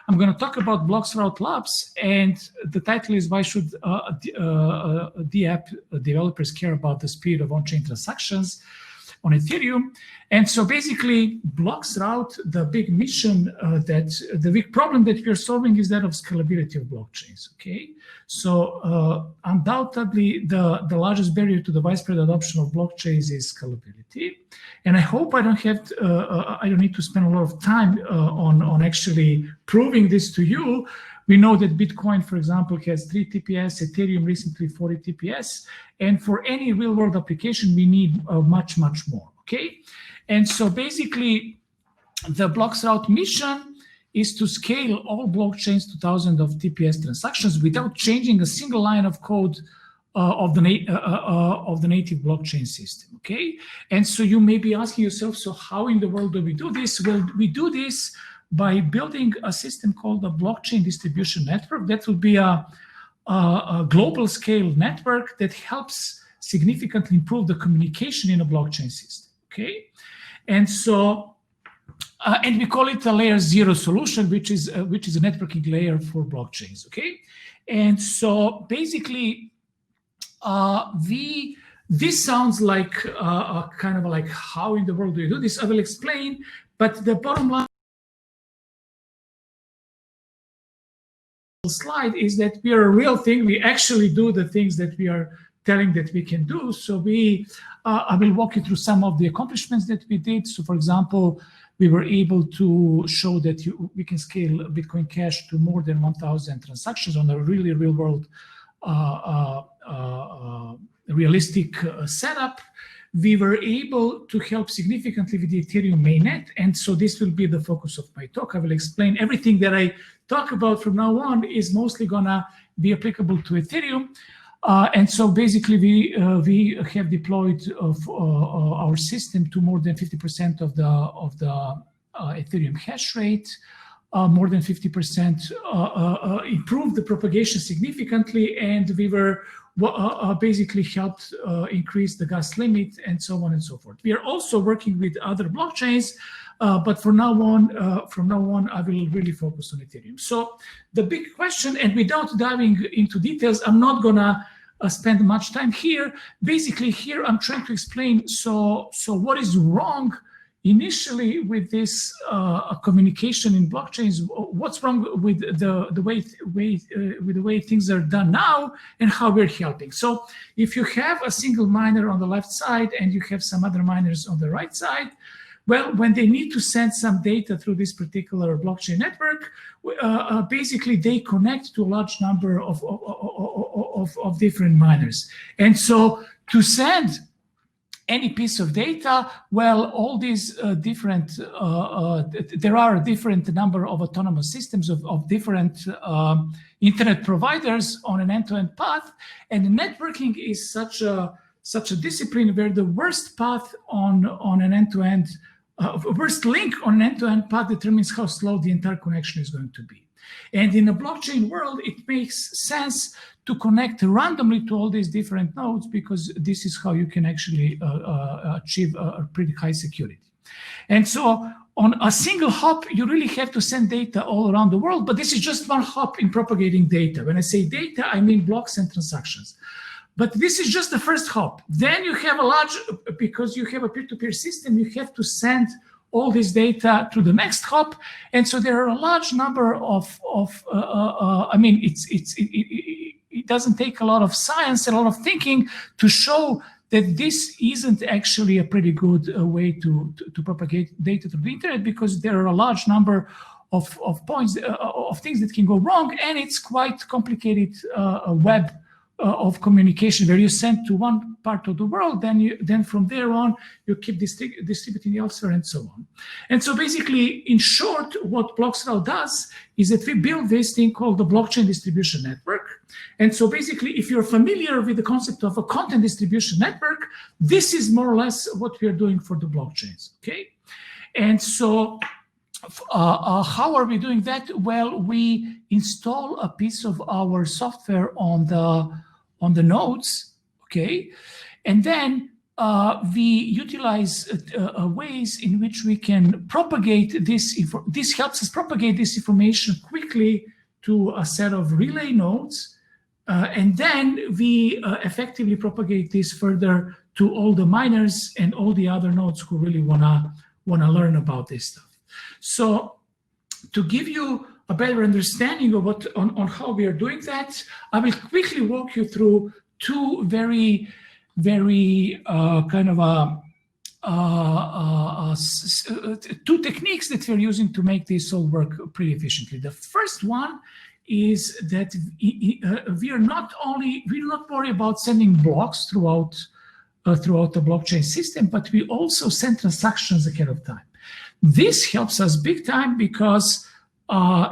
I'm going to talk about BlockthRout Labs, and the title is Why Should dApp Developers Care About the Speed of On-Chain Transactions on Ethereum. And so basically, BlockthRout, the big mission the big problem that we're solving is that of scalability of blockchains, okay? So undoubtedly, the largest barrier to the widespread adoption of blockchains is scalability. And I hope I don't need to spend a lot of time on actually proving this to you. We know that Bitcoin, for example, has 3 TPS, Ethereum recently 40 TPS, and for any real-world application, we need much, much more, okay? And so basically, the BlockthRout mission is to scale all blockchains to thousands of TPS transactions without changing a single line of code of the native blockchain system, okay? And so you may be asking yourself, so how in the world do we do this? Well, we do this by building a system called the blockchain distribution network. That will be a global scale network that helps significantly improve the communication in a blockchain system, okay? And so, and we call it a layer 0 solution, which is a networking layer for blockchains, okay? And so basically, this sounds like kind of like, how in the world do you do this? I will explain, but the bottom line slide is that we are a real thing. We actually do the things that we are telling that we can do. So I will walk you through some of the accomplishments that we did. So for example, we were able to show that we can scale Bitcoin Cash to more than 1,000 transactions on a really real world realistic setup. We were able to help significantly with the Ethereum mainnet, and so this will be the focus of my talk. I will explain everything that I talk about from now on is mostly gonna be applicable to Ethereum. And so basically we have deployed our system to more than 50% of the Ethereum hash rate, more than 50% improved the propagation significantly, and we were basically helped increase the gas limit and so on and so forth. We are also working with other blockchains, but from now on, I will really focus on Ethereum. So the big question, and without diving into details, I'm not gonna spend much time here. Basically, here I'm trying to explain. So what is wrong initially with this communication in blockchains? What's wrong with the way things are done now, and how we're helping? So if you have a single miner on the left side and you have some other miners on the right side, well, when they need to send some data through this particular blockchain network, basically they connect to a large number of different miners. And so to send any piece of data, well, all these different, there are a different number of autonomous systems of different internet providers on an end-to-end path, and networking is such a discipline where the worst path on an end-to-end, worst link on an end-to-end path determines how slow the entire connection is going to be. And in a blockchain world, it makes sense to connect randomly to all these different nodes, because this is how you can actually achieve a pretty high security. And so on a single hop, you really have to send data all around the world, but this is just one hop in propagating data. When I say data, I mean blocks and transactions. But this is just the first hop. Then you have a large, because you have a peer-to-peer system, you have to send all this data to the next hop. And so there are a large number of I mean, it doesn't take a lot of science and a lot of thinking to show that this isn't actually a pretty good way to propagate data through the internet, because there are a large number of points, of things that can go wrong, and it's quite complicated web of communication, where you send to one part of the world, then from there on you keep distributing elsewhere and so on. And so basically, in short, what BlockthRout does is that we build this thing called the blockchain distribution network. And so basically, if you're familiar with the concept of a content distribution network, this is more or less what we are doing for the blockchains, okay? And so how are we doing that? Well, we install a piece of our software on the nodes, okay? And then we utilize ways in which we can propagate this. This helps us propagate this information quickly to a set of relay nodes, and then we effectively propagate this further to all the miners and all the other nodes who really wanna learn about this stuff. So, to give you a better understanding of on how we are doing that, I will quickly walk you through two very kind of two techniques that we're using to make this all work pretty efficiently. The first one is that we do not worry about sending blocks throughout the blockchain system, but we also send transactions ahead of time. This helps us big time because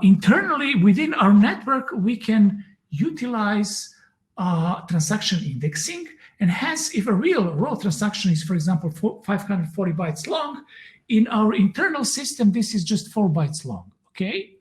internally within our network, we can utilize transaction indexing. And hence, if a real raw transaction is, for example, 540 bytes long, in our internal system, this is just 4 bytes long, okay?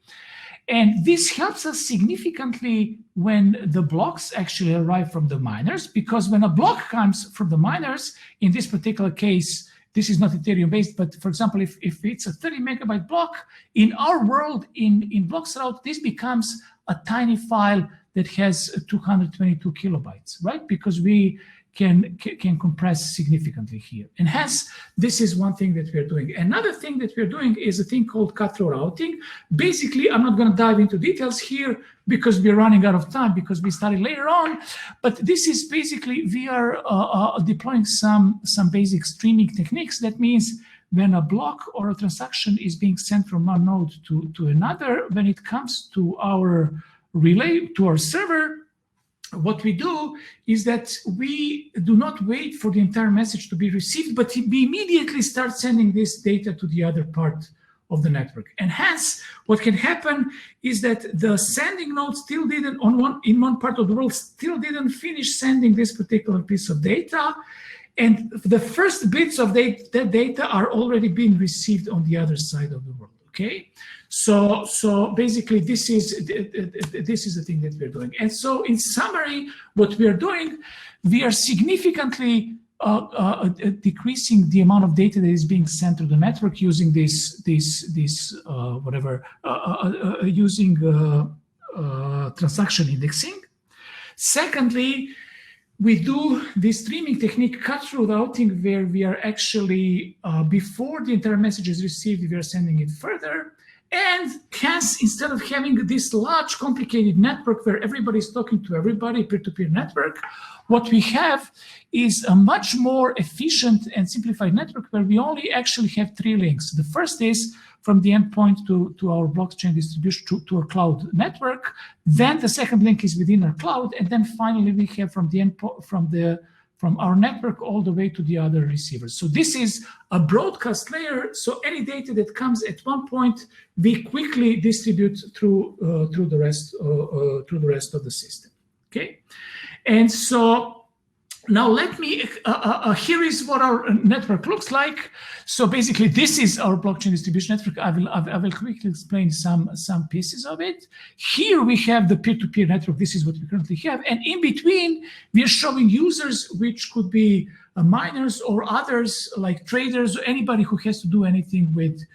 And this helps us significantly when the blocks actually arrive from the miners, because when a block comes from the miners, in this particular case, this is not Ethereum based, but for example, if it's a 30 megabyte block, in our world, in BlockSroute, this becomes a tiny file that has 222 kilobytes, right? Because we can compress significantly here. And hence, this is one thing that we're doing. Another thing that we're doing is a thing called cutthroat routing. Basically, I'm not gonna dive into details here because we're running out of time because we started later on, but this is basically, we are deploying some basic streaming techniques. That means when a block or a transaction is being sent from one node to another, when it comes to our relay, to our server, what we do is that we do not wait for the entire message to be received, but we immediately start sending this data to the other part of the network. And hence, what can happen is that the sending node still didn't, in one part of the world, still didn't finish sending this particular piece of data. And the first bits of that data are already being received on the other side of the world, okay? So basically, this is the thing that we're doing. And so in summary, what we are doing, we are significantly decreasing the amount of data that is being sent to the network using using transaction indexing. Secondly, we do this streaming technique, cutthroat routing, where we are actually, before the entire message is received, we are sending it further. And hence, instead of having this large, complicated network where everybody is talking to everybody, peer-to-peer network, what we have is a much more efficient and simplified network where we only actually have 3 links. The first is from the endpoint to our blockchain distribution to our cloud network. Then the second link is within our cloud, and then finally we have from the endpoint from our network all the way to the other receivers. So this is a broadcast layer. So any data that comes at one point, we quickly distribute through the rest of the system. Okay, and so now let me. Here is what our network looks like. So basically, this is our blockchain distribution network. I will quickly explain some pieces of it. Here we have the peer-to-peer network. This is what we currently have, and in between we are showing users, which could be miners or others like traders or anybody who has to do anything with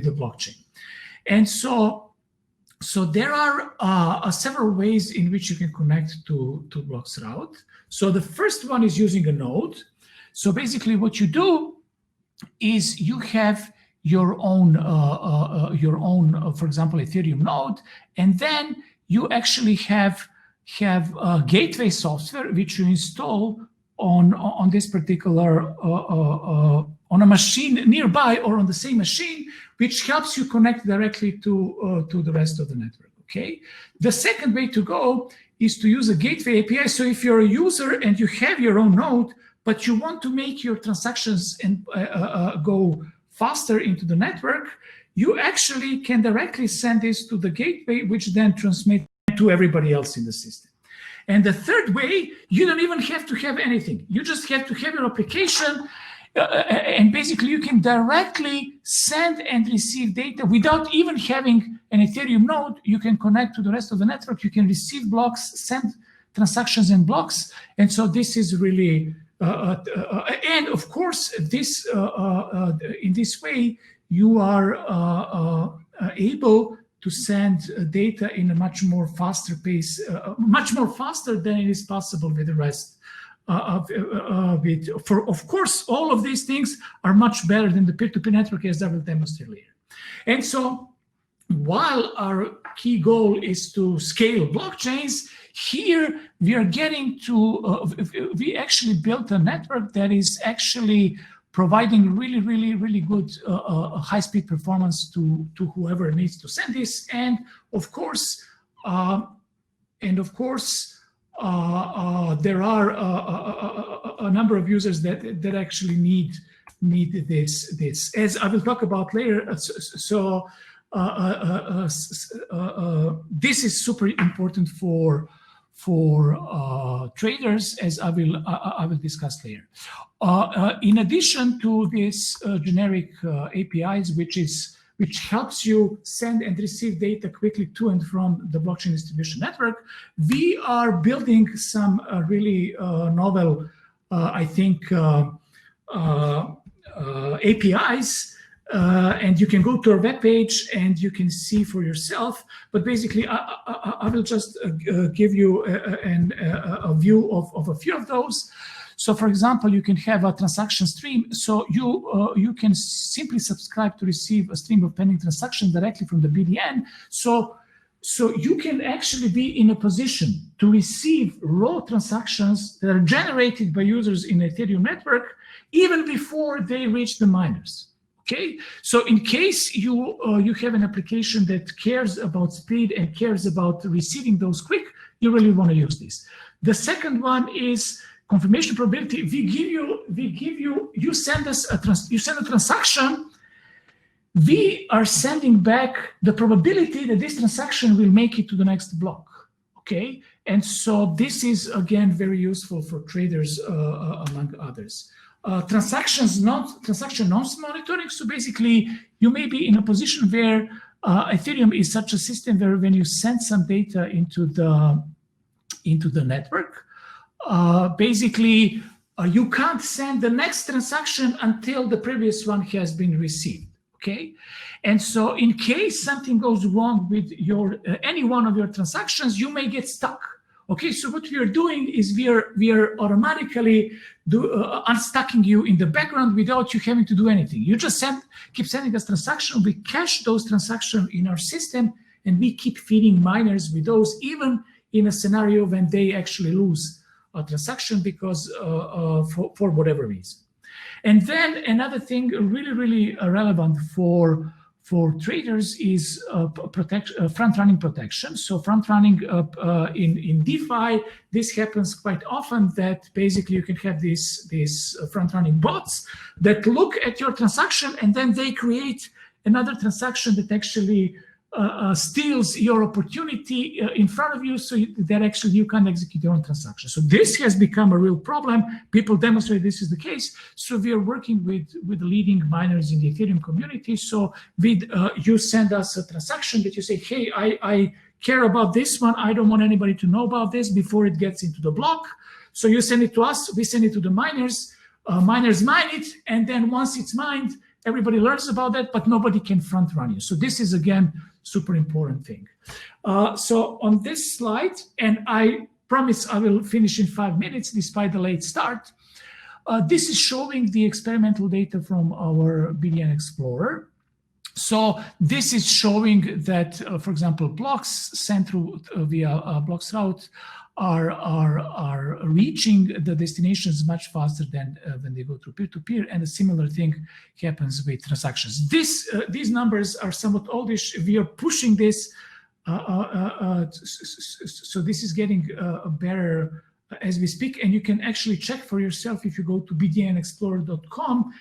the blockchain. And so there are several ways in which you can connect to BlockSroute. So the first one is using a node. So basically what you do is you have your own, for example, Ethereum node, and then you actually have gateway software which you install on this particular, on a machine nearby or on the same machine, which helps you connect directly to the rest of the network, okay? The second way to go is to use a gateway API. So if you're a user and you have your own node, but you want to make your transactions and go faster into the network, you actually can directly send this to the gateway, which then transmits to everybody else in the system. And the third way, you don't even have to have anything. You just have to have your application, and basically you can directly send and receive data without even having an Ethereum node. You can connect to the rest of the network. You can receive blocks, send transactions and blocks. And so this is really And of course, this in this way, you are able to send data in a much more faster pace, much more faster than it is possible with the rest of it. Of course, all of these things are much better than the peer-to-peer network, as I will demonstrate later. And so, while our key goal is to scale blockchains, here we are getting to, we actually built a network that is actually providing really good high-speed performance to whoever needs to send this. And of course, there are a number of users that actually need this. As I will talk about later. This is super important for traders, as I will discuss later. In addition to this generic APIs, which helps you send and receive data quickly to and from the blockchain distribution network, we are building some really novel, I think, APIs. And you can go to our webpage and you can see for yourself. But basically, I will just give you a view of a few of those. So, for example, you can have a transaction stream. So you can simply subscribe to receive a stream of pending transactions directly from the BDN. So you can actually be in a position to receive raw transactions that are generated by users in the Ethereum network even before they reach the miners. Okay, so in case you have an application that cares about speed and cares about receiving those quick, you really want to use this. The second one is confirmation probability. You send us you send a transaction. We are sending back the probability that this transaction will make it to the next block. Okay, and so this is again very useful for traders among others. Transaction nonce monitoring. So basically, you may be in a position where Ethereum is such a system where when you send some data into the network, basically you can't send the next transaction until the previous one has been received. Okay, and so in case something goes wrong with your any one of your transactions, you may get stuck. Okay, so what we are doing is we are automatically unstacking you in the background without you having to do anything. You just keep sending us transactions. We cache those transactions in our system, and we keep feeding miners with those, even in a scenario when they actually lose a transaction because for whatever reason. And then another thing really relevant for traders is front-running protection. So front-running in DeFi, this happens quite often that basically you can have these front-running bots that look at your transaction and then they create another transaction that actually steals your opportunity in front of you, so that actually you can't execute your own transaction. So this has become a real problem. People demonstrate this is the case. So we are working with leading miners in the Ethereum community. So you send us a transaction that you say, hey, I care about this one. I don't want anybody to know about this before it gets into the block. So you send it to us. We send it to the miners. Miners mine it, and then once it's mined, everybody learns about that, but nobody can front run you. So this is, again, super important thing. So on this slide, and I promise I will finish in 5 minutes despite the late start, this is showing the experimental data from our BDN Explorer. So this is showing that, for example, blocks sent through via blocks route are reaching the destinations much faster than when they go through peer-to-peer, and a similar thing happens with transactions. These numbers are somewhat oldish. We are pushing this, so this is getting better as we speak, and you can actually check for yourself if you go to bdnexplorer.com.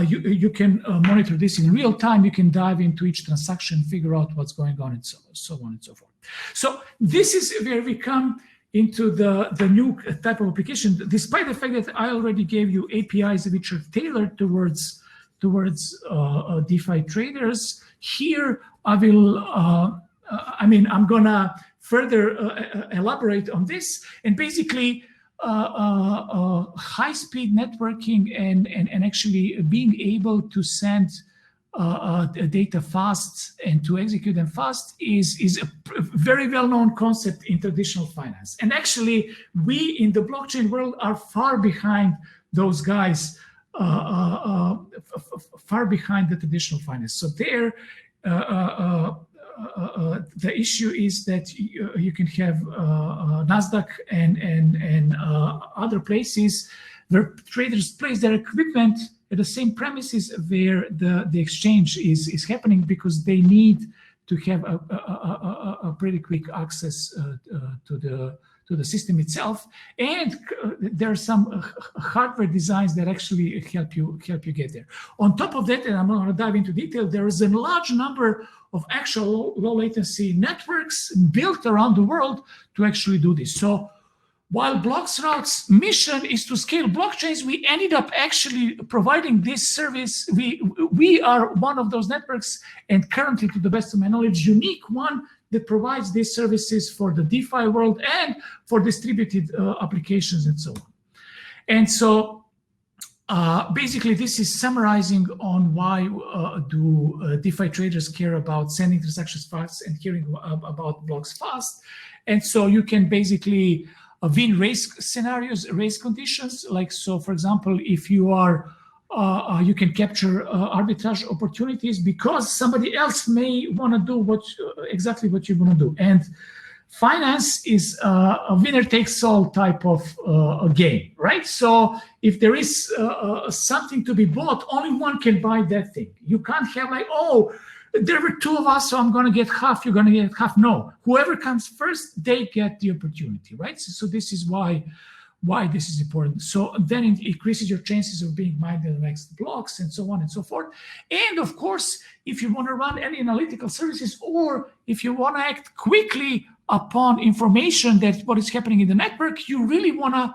You can monitor this in real time. You can dive into each transaction, figure out what's going on, and so on and so forth. So this is where we come into the new type of application, despite the fact that I already gave you APIs which are tailored towards DeFi traders. Here, I'm gonna further elaborate on this. And basically, high-speed networking and actually being able to send data fast and to execute them fast is a very well-known concept in traditional finance. And actually, we in the blockchain world are far behind those guys, far behind the traditional finance. So there, the issue is that you can have NASDAQ and other places where traders place their equipment at the same premises where the exchange is happening, because they need to have a pretty quick access to the system itself. And there are some hardware designs that actually help you get there. On top of that, and I'm not going to dive into detail, there is a large number of actual low latency networks built around the world to actually do this. So while BlockThroat's mission is to scale blockchains, we ended up actually providing this service. We are one of those networks, and currently, to the best of my knowledge, unique one that provides these services for the DeFi world and for distributed applications and so on. And so basically, this is summarizing on why do DeFi traders care about sending transactions fast and caring about blocks fast. And so you can basically win race scenarios, race conditions. Like, so for example, if you are, you can capture arbitrage opportunities because somebody else may want to do exactly what you want to do. And finance is a winner takes all type of a game, right? So if there is something to be bought, only one can buy that thing. You can't have like, oh, there were two of us, so I'm going to get half, you're going to get half. No, whoever comes first, they get the opportunity, right? So this is why this is important. So then it increases your chances of being mined in the next blocks and so on and so forth. And of course, if you want to run any analytical services, or if you want to act quickly upon information that what is happening in the network, you really want to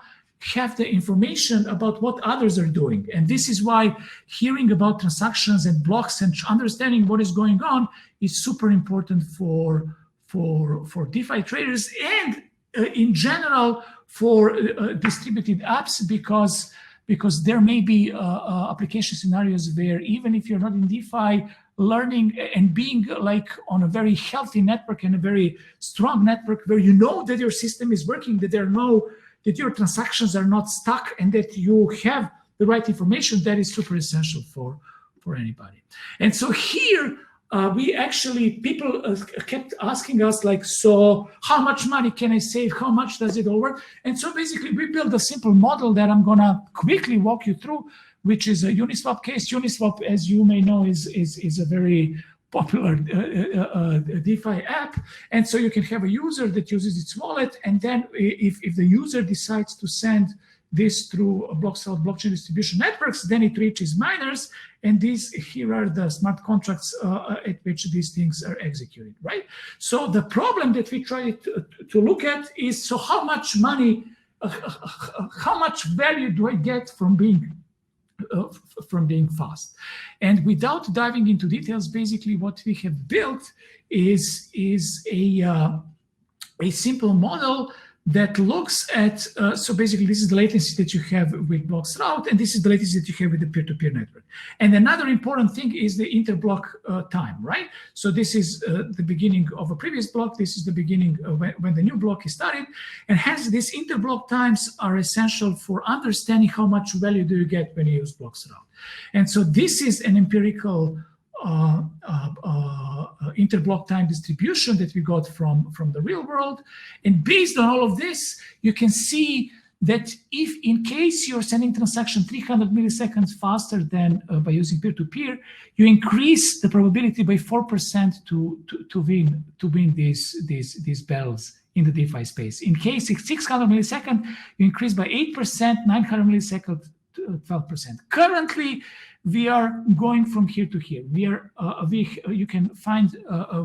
have the information about what others are doing. And this is why hearing about transactions and blocks and understanding what is going on is super important for DeFi traders and in general for distributed apps, because there may be application scenarios where even if you're not in DeFi, learning and being like on a very healthy network and a very strong network where you know that your system is working, that that your transactions are not stuck, and that you have the right information, that is super essential for anybody. And so here, people kept asking us like, so how much money can I save? How much does it all work? And so basically we built a simple model that I'm gonna quickly walk you through, which is a Uniswap case. Uniswap, as you may know, is a very popular DeFi app. And so you can have a user that uses its wallet, and then if the user decides to send this through a blockchain distribution networks, then it reaches miners, and here are the smart contracts at which these things are executed, right? So the problem that we try to look at is, so how much money, how much value do I get from being fast? And without diving into details, basically what we have built is a simple model that looks at, so basically this is the latency that you have with BlockThroat, and this is the latency that you have with the peer-to-peer network. And another important thing is the interblock time, right? So this is the beginning of a previous block. This is the beginning of when the new block is started. And hence these interblock times are essential for understanding how much value do you get when you use BlockThroat. And so this is an empirical interblock time distribution that we got from the real world. And based on all of this, you can see that if in case you're sending transaction 300 milliseconds faster than by using peer-to-peer, you increase the probability by 4% to win these battles in the DeFi space. In case it's 600 milliseconds, you increase by 8%, 900 milliseconds, 12%. Currently, we are going from here to here. You can find,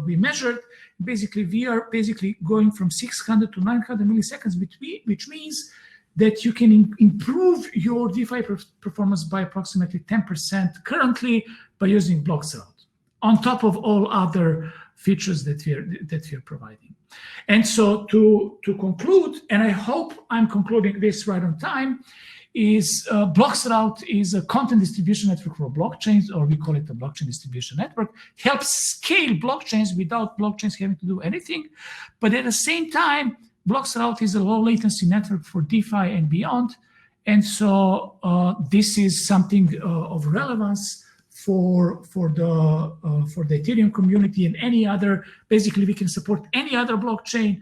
we measured, basically, we are basically going from 600 to 900 milliseconds, which means that you can improve your DeFi performance by approximately 10% currently by using BlockThroat, on top of all other features that we're providing. And so to conclude, and I hope I'm concluding this right on time, is BloxRoute is a content distribution network for blockchains, or we call it a blockchain distribution network. Helps scale blockchains without blockchains having to do anything. But at the same time, BloxRoute is a low latency network for DeFi and beyond. And so this is something of relevance for the Ethereum community and any other. Basically, we can support any other blockchain